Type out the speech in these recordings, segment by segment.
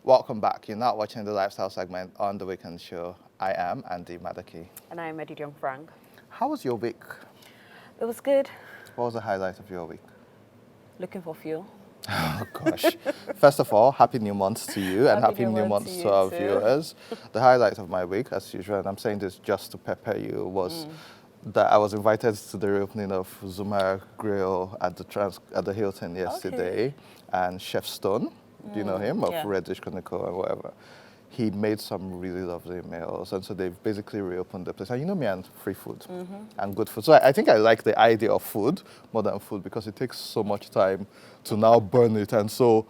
Welcome back. You're now watching the lifestyle segment on the Weekend Show. I am Andy Madaki. And I'm Young Frank. How was your week? It was good. What was the highlight of your week? Looking for fuel. Oh gosh. First of all, happy new month to you and happy new month to our viewers. The highlight of my week, as usual, and I'm saying this just to pepper you, was that I was invited to the reopening of Zuma Grill at the Hilton yesterday, and Chef Stone, do you know him, of Red Dish Chronicle and whatever. He made some really lovely meals, and so they've basically reopened the place. And you know me and free food and good food. So I think I like the idea of food more than food because it takes so much time to now burn it. And so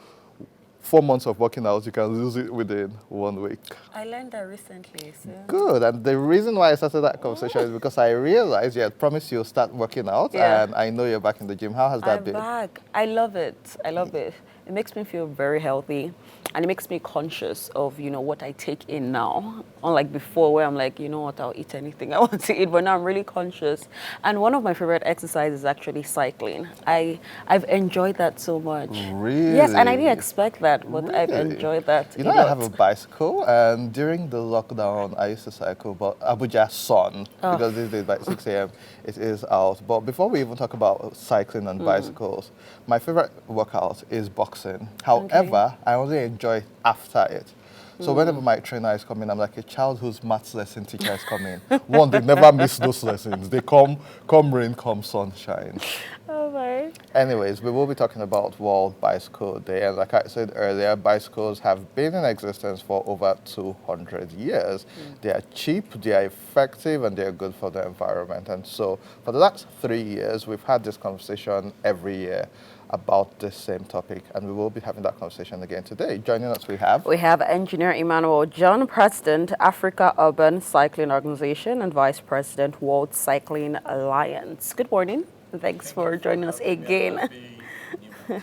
4 months of working out, you can lose it within 1 week. I learned that recently. So. Good. And the reason why I started that conversation is because I realized you had promised you'll start working out, and I know you're back in the gym. How has that been? I'm back. I love it. I love it. It makes me feel very healthy, and it makes me conscious of, what I take in now. Unlike before where I'm like, you know what, I'll eat anything I want to eat, but now I'm really conscious. And one of my favorite exercises is actually cycling. I've enjoyed that so much. Really? Yes, and I didn't expect that, but Really? I've enjoyed that. You know, I have a bicycle, and during the lockdown, I used to cycle, but Abuja sun, because these days by 6 a.m. it is out. But before we even talk about cycling and bicycles, my favorite workout is boxing. However, I only enjoy after it. So whenever my trainer is coming, I'm like a child whose maths lesson teacher is coming. One, they never miss those lessons. They come rain, come sunshine. Oh my. Anyways, we will be talking about World Bicycle Day. And like I said earlier, bicycles have been in existence for over 200 years. They are cheap, they are effective, and they are good for the environment. And so for the last 3 years, we've had this conversation every year about this same topic, and we will be having that conversation again today. Joining us, we have Engineer Emmanuel John, President, Africa Urban Cycling Organization and Vice President, World Cycling Alliance. Good morning, and thanks for joining us again.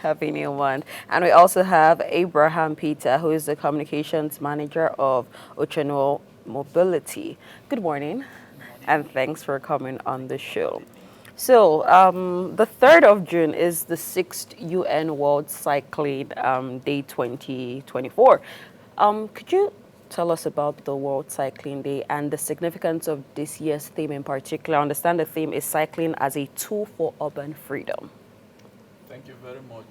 Happy New Month. And we also have Abraham Peter, who is the Communications Manager of Ochenuo Mobility. Good morning, and thanks for coming on the show. So, the 3rd of June is the 6th UN World Cycling Day 2024. Could you tell us about the World Cycling Day and the significance of this year's theme in particular? I understand the theme is cycling as a tool for urban freedom. Thank you very much.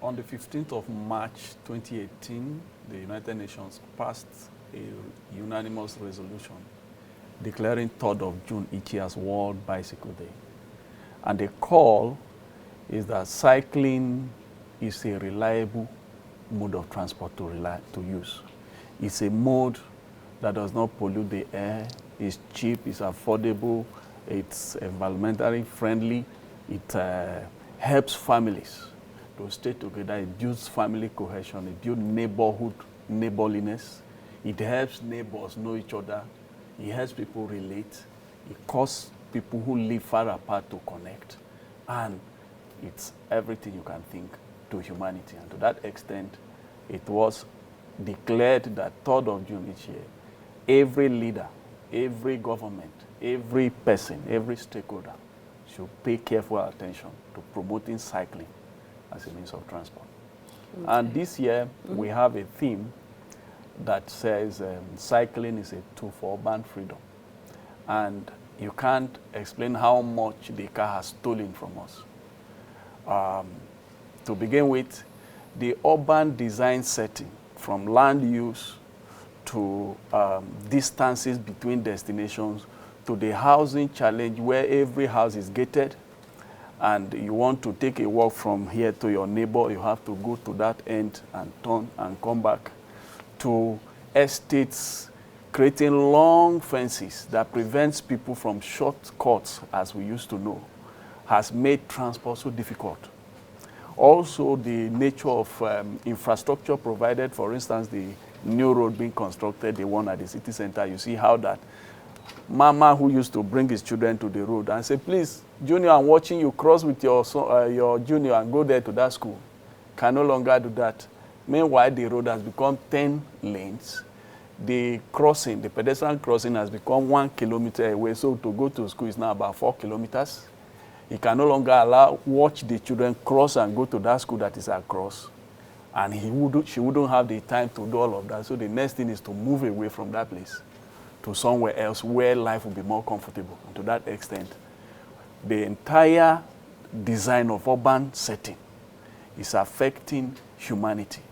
On the 15th of March 2018, the United Nations passed a unanimous resolution declaring 3rd of June each year as World Bicycle Day. And the call is that cycling is a reliable mode of transport to use. It's a mode that does not pollute the air, it's cheap, it's affordable, it's environmentally friendly, it helps families to stay together, it builds family cohesion, it builds neighborliness, it helps neighbors know each other, it helps people relate. It causes people who live far apart to connect. And it's everything you can think to humanity. And to that extent, it was declared that 3rd of June each year, every leader, every government, every person, every stakeholder should pay careful attention to promoting cycling as a means of transport. Okay. And this year, we have a theme that says cycling is a tool for urban freedom. And you can't explain how much the car has stolen from us. To begin with, the urban design setting, from land use to distances between destinations, to the housing challenge where every house is gated, and you want to take a walk from here to your neighbor, you have to go to that end and turn and come back, to estates creating long fences that prevents people from shortcuts, as we used to know, has made transport so difficult. Also, the nature of infrastructure provided, for instance, the new road being constructed, the one at the city center, you see how that mama who used to bring his children to the road and say, please, Junior, I'm watching you, cross with your junior and go there to that school, can no longer do that. Meanwhile, the road has become 10 lanes. The crossing, the pedestrian crossing, has become 1 kilometer away. So to go to school is now about 4 kilometers. You can no longer watch the children cross and go to that school that is across. And she wouldn't have the time to do all of that. So the next thing is to move away from that place to somewhere else where life will be more comfortable. And to that extent, the entire design of urban setting is affecting humanity,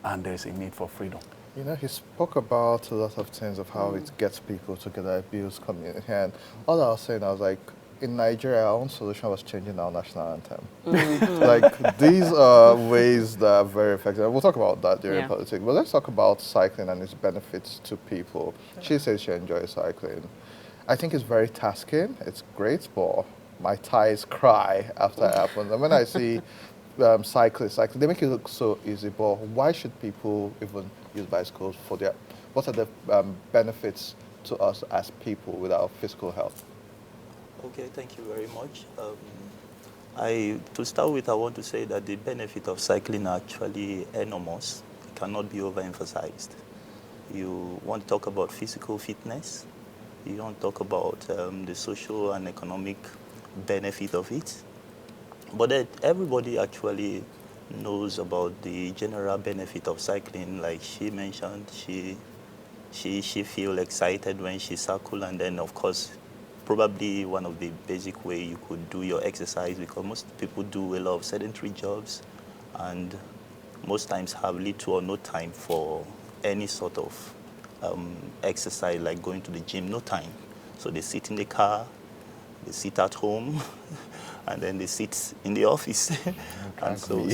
and there's a need for freedom. You know, he spoke about a lot of things of how it gets people together, it builds community. And all I was saying, I was like, in Nigeria, our own solution was changing our national anthem. Like, these are ways that are very effective. We'll talk about that during politics. But let's talk about cycling and its benefits to people. She says she enjoys cycling. I think it's very tasking. It's great, but my thighs cry after it happens. And when I see cyclists, they make it look so easy, but why should people even use bicycles for their, what are the benefits to us as people with our physical health? Okay, thank you very much. To start with, I want to say that the benefit of cycling are actually enormous. It cannot be overemphasized. You want to talk about physical fitness, you want to talk about the social and economic benefit of it. But everybody actually knows about the general benefit of cycling. Like she mentioned, she feels excited when she cycles, and then of course, probably one of the basic way you could do your exercise, because most people do a lot of sedentary jobs and most times have little or no time for any sort of exercise, like going to the gym, no time. So they sit in the car, they sit at home, and then they sit in the office. And so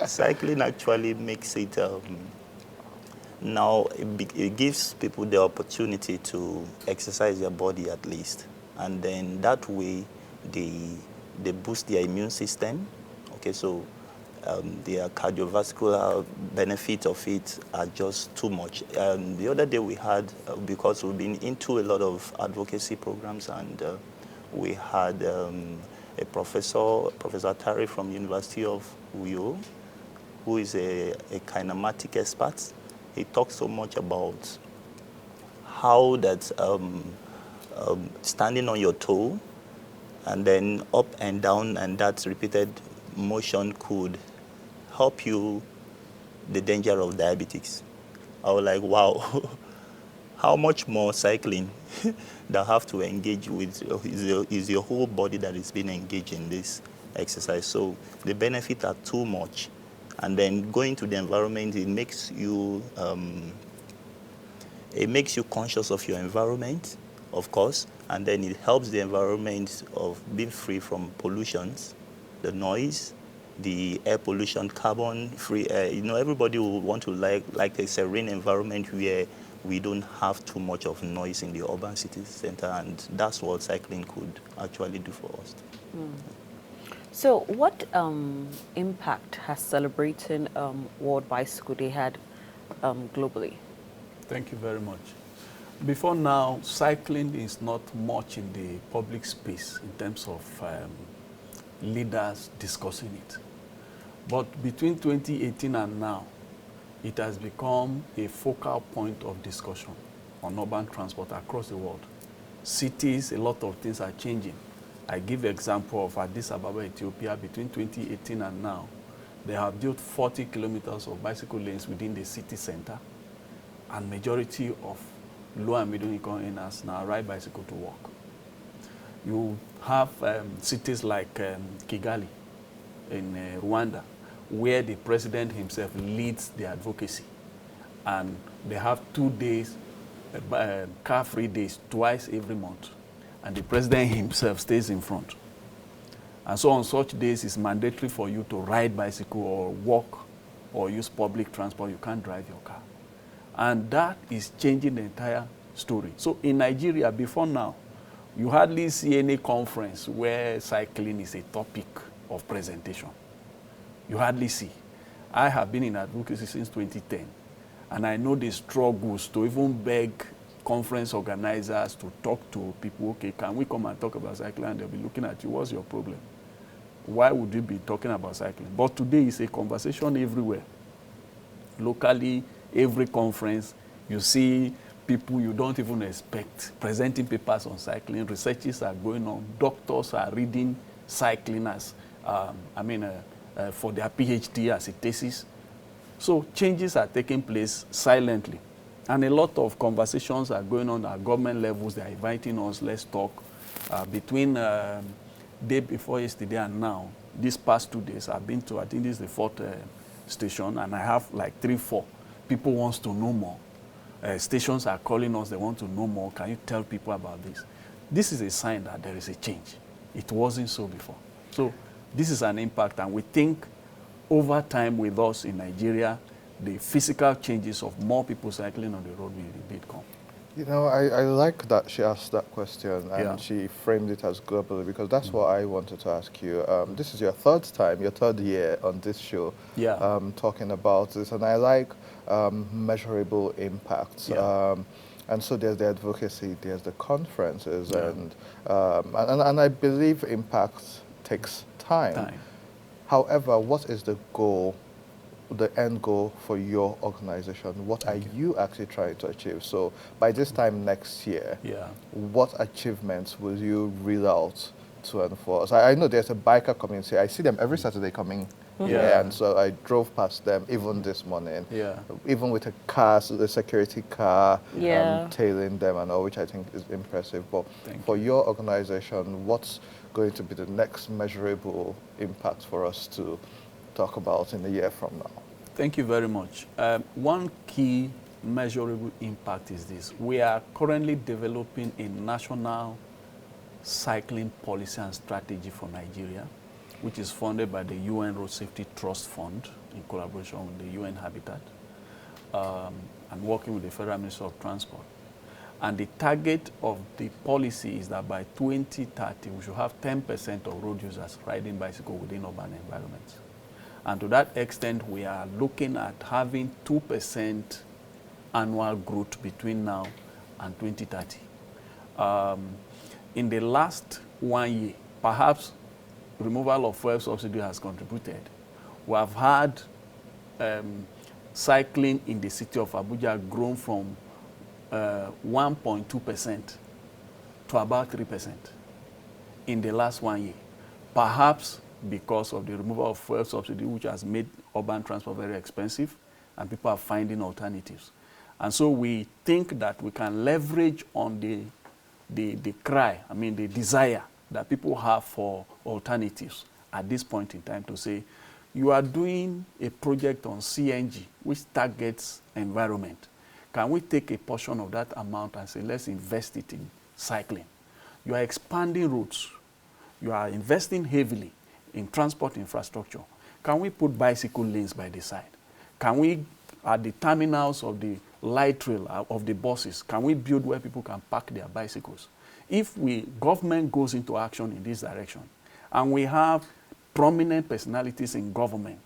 cycling actually makes it, now it gives people the opportunity to exercise their body at least. And then that way they boost their immune system. Okay, so the cardiovascular benefit of it are just too much. The other day we had, because we've been into a lot of advocacy programs, and we had a Professor Tari from the University of Uyo, who is a kinematic expert. He talks so much about how that standing on your toe and then up and down, and that repeated motion could help you the danger of diabetes. I was like, wow, how much more cycling that have to engage with is your whole body that is being engaged in this exercise. So the benefits are too much. And then going to the environment, it makes you conscious of your environment, of course, and then it helps the environment of being free from pollutions, the noise, the air pollution, carbon-free air. You know, everybody will want to like a serene environment where we don't have too much of noise in the urban city center, and that's what cycling could actually do for us. So what impact has celebrating World Bicycle Day had globally? Thank you very much. Before now, cycling is not much in the public space in terms of leaders discussing it. But between 2018 and now, it has become a focal point of discussion on urban transport across the world. Cities, a lot of things are changing. I give the example of Addis Ababa, Ethiopia. Between 2018 and now, they have built 40 kilometers of bicycle lanes within the city center, and majority of low and middle income earners now ride bicycle to work. You have cities like Kigali in Rwanda, where the president himself leads the advocacy, and they have 2 days, car-free days, twice every month. And the president himself stays in front. And so on such days, it's mandatory for you to ride bicycle or walk or use public transport. You can't drive your car. And that is changing the entire story. So in Nigeria, before now, you hardly see any conference where cycling is a topic of presentation. You hardly see. I have been in advocacy since 2010, and I know the struggles to even beg conference organizers to talk to people. Okay, can we come and talk about cycling? And they'll be looking at you, what's your problem? Why would you be talking about cycling? But today is a conversation everywhere. Locally, every conference, you see people you don't even expect presenting papers on cycling. Researches are going on. Doctors are reading cycling as, for their PhD as a thesis. So changes are taking place silently. And a lot of conversations are going on at government levels. They are inviting us, let's talk. Between day before yesterday and now, these past 2 days, I've been to, I think this is the 4th station, and I have like 3, 4 people wants to know more. Stations are calling us, they want to know more. Can you tell people about this? This is a sign that there is a change. It wasn't so before. So this is an impact, and we think over time with us in Nigeria, the physical changes of more people cycling on the road will indeed come. You know, I like that she asked that question and Yeah. she framed it as globally, because that's what I wanted to ask you. This is your 3rd time, your 3rd year on this show, Yeah. talking about this, and I like measurable impacts. Yeah. And so there's the advocacy, there's the conferences, Yeah. and I believe impact takes time. However, what is the goal, the end goal for your organization? What are you actually trying to achieve? So by this time next year, Yeah. what achievements will you reel out to enforce? I know there's a biker community. I see them every Saturday coming here, Yeah. and so I drove past them even this morning. Yeah. Even with a car, so the security car, Yeah. tailing them and all, which I think is impressive. But Thank for your organization, what's going to be the next measurable impact for us to talk about in a year from now? Thank you very much. One key measurable impact is this. We are currently developing a national cycling policy and strategy for Nigeria, which is funded by the UN Road Safety Trust Fund in collaboration with the UN Habitat, and working with the Federal Ministry of Transport. And the target of the policy is that by 2030, we should have 10% of road users riding bicycle within urban environments. And to that extent, we are looking at having 2% annual growth between now and 2030. In the last 1 year, perhaps removal of fuel subsidy has contributed. We have had cycling in the city of Abuja grown from 1.2% to about 3% in the last 1 year. Perhaps because of the removal of fuel subsidy, which has made urban transport very expensive, and people are finding alternatives. And so we think that we can leverage on the desire that people have for alternatives at this point in time to say, you are doing a project on CNG, which targets environment. Can we take a portion of that amount and say, let's invest it in cycling? You are expanding routes. You are investing heavily in transport infrastructure. Can we put bicycle lanes by the side? Can we, at the terminals of the light rail of the buses, can we build where people can park their bicycles? If government goes into action in this direction, and we have prominent personalities in government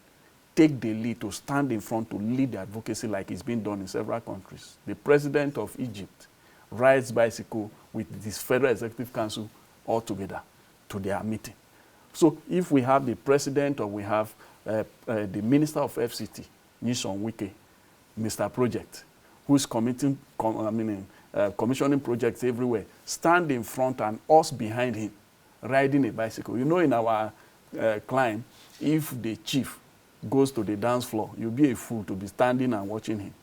take the lead to stand in front to lead the advocacy like it's been done in several countries. The president of Egypt rides bicycle with this Federal Executive Council all together to their meeting. So if we have the president or we have the minister of FCT, Nyesom Wike, Mr. Project, who's commissioning projects everywhere, stand in front and us behind him, riding a bicycle. You know, in our climb, if the chief goes to the dance floor, you'll be a fool to be standing and watching him.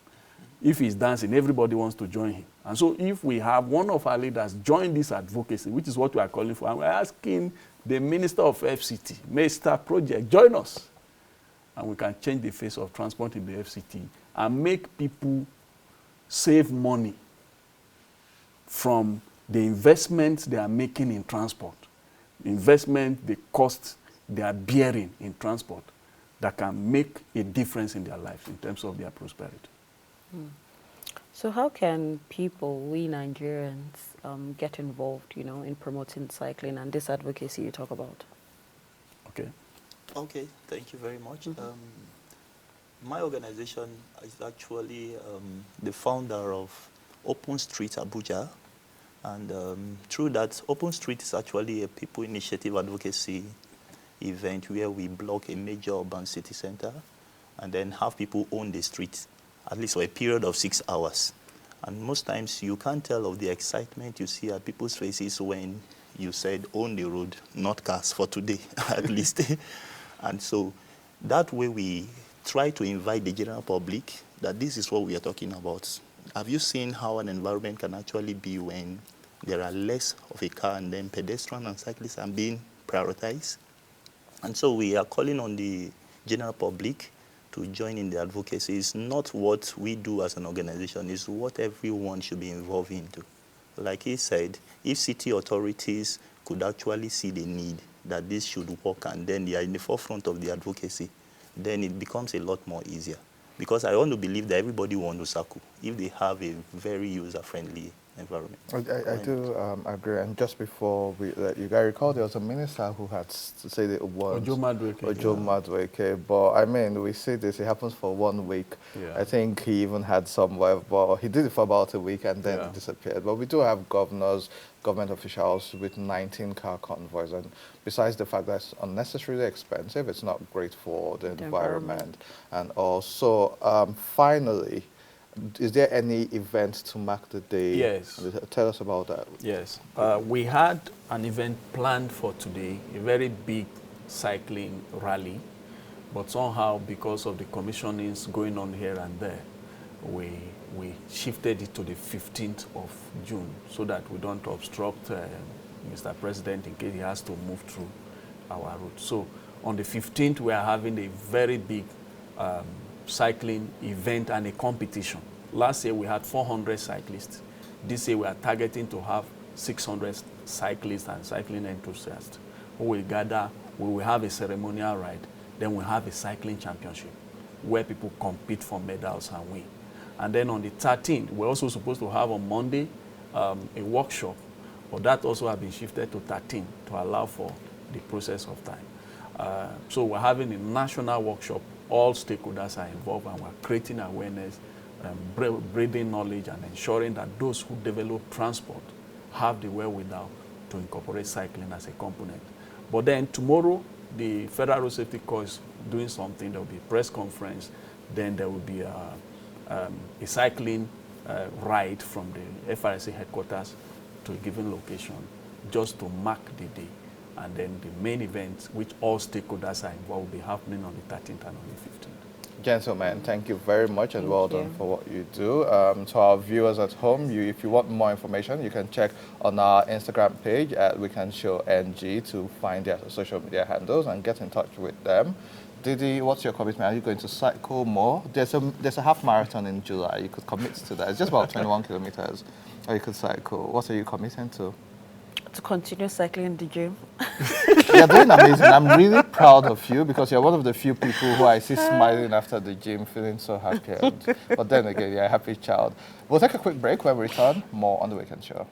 If he's dancing, everybody wants to join him. And so if we have one of our leaders join this advocacy, which is what we are calling for, and we're asking the Minister of FCT, Mr. Project, join us. And we can change the face of transport in the FCT and make people save money from the investments they are making in transport, investment, the costs they are bearing in transport that can make a difference in their lives in terms of their prosperity. So how can people, we Nigerians, get involved, in promoting cycling and this advocacy you talk about? Okay. Okay, thank you very much. My organization is actually the founder of Open Street Abuja. And through that, Open Street is actually a people initiative advocacy event where we block a major urban city center and then have people own the street, at least for a period of 6 hours. And most times you can't tell of the excitement you see at people's faces when you said own the road, not cars for today, at least. And so That way we try to invite the general public that this is what we are talking about. Have you seen how an environment can actually be when there are less of a car and then pedestrians and cyclists are being prioritized? And so we are calling on the general public to join in the advocacy. It's not what we do as an organization, it's what everyone should be involved into. Like he said, if city authorities could actually see the need that this should work and then they are in the forefront of the advocacy, then it becomes a lot more easier. Because I want to believe that everybody wants to cycle if they have a very user-friendly environment. I do agree. And just before we let you guys recall, there was a minister who had said it once. Ojo Madueke. Ojo Madueke. But I mean, we see this, it happens for 1 week. Yeah. I think he even had some, but he did it for about a week and then it disappeared. But we do have governors, government officials with 19 car convoys. And besides the fact that it's unnecessarily expensive, it's not great for the environment. And also, finally, is there any event to mark the day? Yes. Tell us about that. Yes. We had an event planned for today, a very big cycling rally, but somehow because of the commissionings going on here and there, we shifted it to the 15th of June so that we don't obstruct Mr. President in case he has to move through our route. So on the 15th, we are having a very big cycling event and a competition. Last year we had 400 cyclists. This year we are targeting to have 600 cyclists and cycling enthusiasts who will gather. We will have a ceremonial ride, then we'll have a cycling championship where people compete for medals and win. And then on the 13th, we're also supposed to have on Monday a workshop, but that also has been shifted to 13 to allow for the process of time. So we're having a national workshop. All stakeholders are involved and we're creating awareness, breeding knowledge and ensuring that those who develop transport have the wherewithal to incorporate cycling as a component. But then tomorrow, the Federal Road Safety Corps is doing something. There will be a press conference. Then there will be a cycling ride from the FRSA headquarters to a given location just to mark the day. And then the main event, which all stakeholders are involved, will be happening on the 13th and on the 15th. Gentlemen, thank you very much and well done for what you do. To our viewers at home, if you want more information, you can check on our Instagram page at WeCanShowNG to find their social media handles and get in touch with them. Didi, what's your commitment? Are you going to cycle more? There's a half marathon in July. You could commit to that. It's just about 21 kilometers. Or you could cycle. What are you committing to? To continue cycling in the gym. You're doing amazing. I'm really proud of you because you're one of the few people who I see smiling after the gym, feeling so happy. But then again, you're a happy child. We'll take a quick break. When we return, more on The Weekend Show.